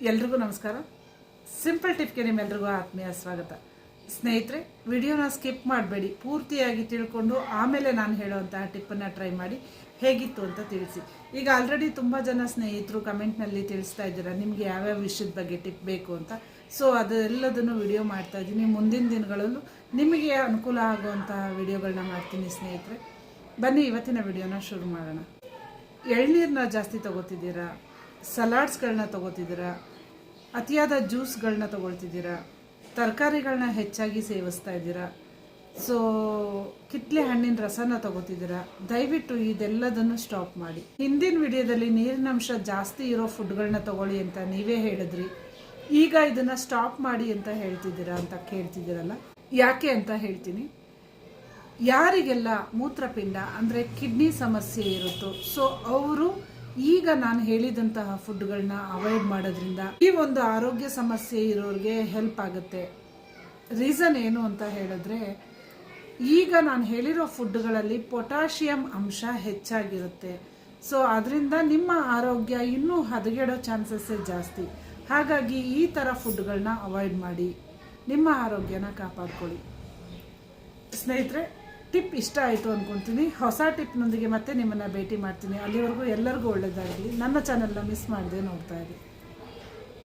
ಎಲ್ರಿಗೂ ನಮಸ್ಕಾರ. ಸಿಂಪಲ್ ಟಿಪ್ಗೆ ನಿಮ್ಮೆಲ್ರಿಗೂ ಆತ್ಮೀಯ ಸ್ವಾಗತ. ಸ್ನೇಹಿತರೆ, ವಿಡಿಯೋನ ಸ್ಕಿಪ್ ಮಾಡಬೇಡಿ, ಪೂರ್ತಿಯಾಗಿ ತಿಳ್ಕೊಂಡು ಆಮೇಲೆ ನಾನು ಹೇಳೋವಂತಹ ಟಿಪ್ಪನ್ನು ಟ್ರೈ ಮಾಡಿ ಹೇಗಿತ್ತು ಅಂತ ತಿಳಿಸಿ. ಈಗ ಆಲ್ರೆಡಿ ತುಂಬ ಜನ ಸ್ನೇಹಿತರು ಕಮೆಂಟ್ನಲ್ಲಿ ತಿಳಿಸ್ತಾ ಇದ್ದೀರಾ ನಿಮಗೆ ಯಾವ್ಯಾವ ವಿಷಯದ ಬಗ್ಗೆ ಟಿಪ್ ಬೇಕು ಅಂತ. ಸೊ ಅದೆಲ್ಲದನ್ನು ವಿಡಿಯೋ ಮಾಡ್ತಾ ಇದ್ದೀನಿ. ಮುಂದಿನ ದಿನಗಳಲ್ಲೂ ನಿಮಗೆ ಅನುಕೂಲ ಆಗುವಂತಹ ವಿಡಿಯೋಗಳನ್ನ ಮಾಡ್ತೀನಿ ಸ್ನೇಹಿತರೆ. ಬನ್ನಿ ಇವತ್ತಿನ ವಿಡಿಯೋನ ಶುರು ಮಾಡೋಣ. ಎಳ್ನೀರನ್ನ ಜಾಸ್ತಿ ತಗೋತಿದ್ದೀರಾ, ಸಲಾಡ್ಸ್ಗಳನ್ನ ತಗೋತಿದ್ದೀರಾ, ಅತಿಯಾದ ಜ್ಯೂಸ್ಗಳನ್ನ ತಗೊಳ್ತಿದ್ದೀರಾ, ತರಕಾರಿಗಳನ್ನ ಹೆಚ್ಚಾಗಿ ಸೇವಿಸ್ತಾ ಇದ್ದೀರಾ, ಸೊ ಕಿತ್ಲೆ ಹಣ್ಣಿನ ರಸನ ತಗೋತಿದ್ದೀರಾ, ದಯವಿಟ್ಟು ಇದೆಲ್ಲದನ್ನು ಸ್ಟಾಪ್ ಮಾಡಿ. ಹಿಂದಿನ ವಿಡಿಯೋದಲ್ಲಿ ನೀರಿನಂಶ ಜಾಸ್ತಿ ಇರೋ ಫುಡ್ಗಳನ್ನ ತಗೊಳ್ಳಿ ಅಂತ ನೀವೇ ಹೇಳಿದ್ರಿ. ಈಗ ಇದನ್ನು ಸ್ಟಾಪ್ ಮಾಡಿ ಅಂತ ಹೇಳ್ತಿದ್ದೀರಾ ಅಂತ ಕೇಳ್ತಿದ್ದೀರಲ್ಲ, ಯಾಕೆ ಅಂತ ಹೇಳ್ತೀನಿ. ಯಾರಿಗೆಲ್ಲ ಮೂತ್ರಪಿಂಡ ಅಂದರೆ ಕಿಡ್ನಿ ಸಮಸ್ಯೆ ಇರುತ್ತೋ ಸೊ ಅವರು ಈಗ ನಾನು ಹೇಳಿದಂತಹ ಫುಡ್ಗಳನ್ನ ಅವಾಯ್ಡ್ ಮಾಡೋದ್ರಿಂದ ಈ ಒಂದು ಆರೋಗ್ಯ ಸಮಸ್ಯೆ ಇರೋರಿಗೆ ಹೆಲ್ಪ್ ಆಗುತ್ತೆ. ರೀಸನ್ ಏನು ಅಂತ ಹೇಳಿದ್ರೆ, ಈಗ ನಾನು ಹೇಳಿರೋ ಫುಡ್ಗಳಲ್ಲಿ ಪೊಟ್ಯಾಷಿಯಂ ಅಂಶ ಹೆಚ್ಚಾಗಿರುತ್ತೆ. ಸೊ ಅದರಿಂದ ನಿಮ್ಮ ಆರೋಗ್ಯ ಇನ್ನೂ ಹದಗೆಡೋ ಚಾನ್ಸಸ್ಸೇ ಜಾಸ್ತಿ. ಹಾಗಾಗಿ ಈ ಥರ ಫುಡ್ಗಳನ್ನ ಅವಾಯ್ಡ್ ಮಾಡಿ ನಿಮ್ಮ ಆರೋಗ್ಯನ ಕಾಪಾಡ್ಕೊಳ್ಳಿ. ಸ್ನೇಹಿತರೆ, ಟಿಪ್ ಇಷ್ಟ ಆಯಿತು ಅಂದ್ಕೊತೀನಿ. ಹೊಸ ಟಿಪ್ನೊಂದಿಗೆ ಮತ್ತೆ ನಿಮ್ಮನ್ನು ಭೇಟಿ ಮಾಡ್ತೀನಿ. ಅಲ್ಲಿವರೆಗೂ ಎಲ್ಲರಿಗೂ ಒಳ್ಳೆಯದಾಗಲಿ. ನನ್ನ ಚಾನಲ್ನ ಮಿಸ್ ಮಾಡದೆ ನೋಡ್ತಾ ಇರಿ.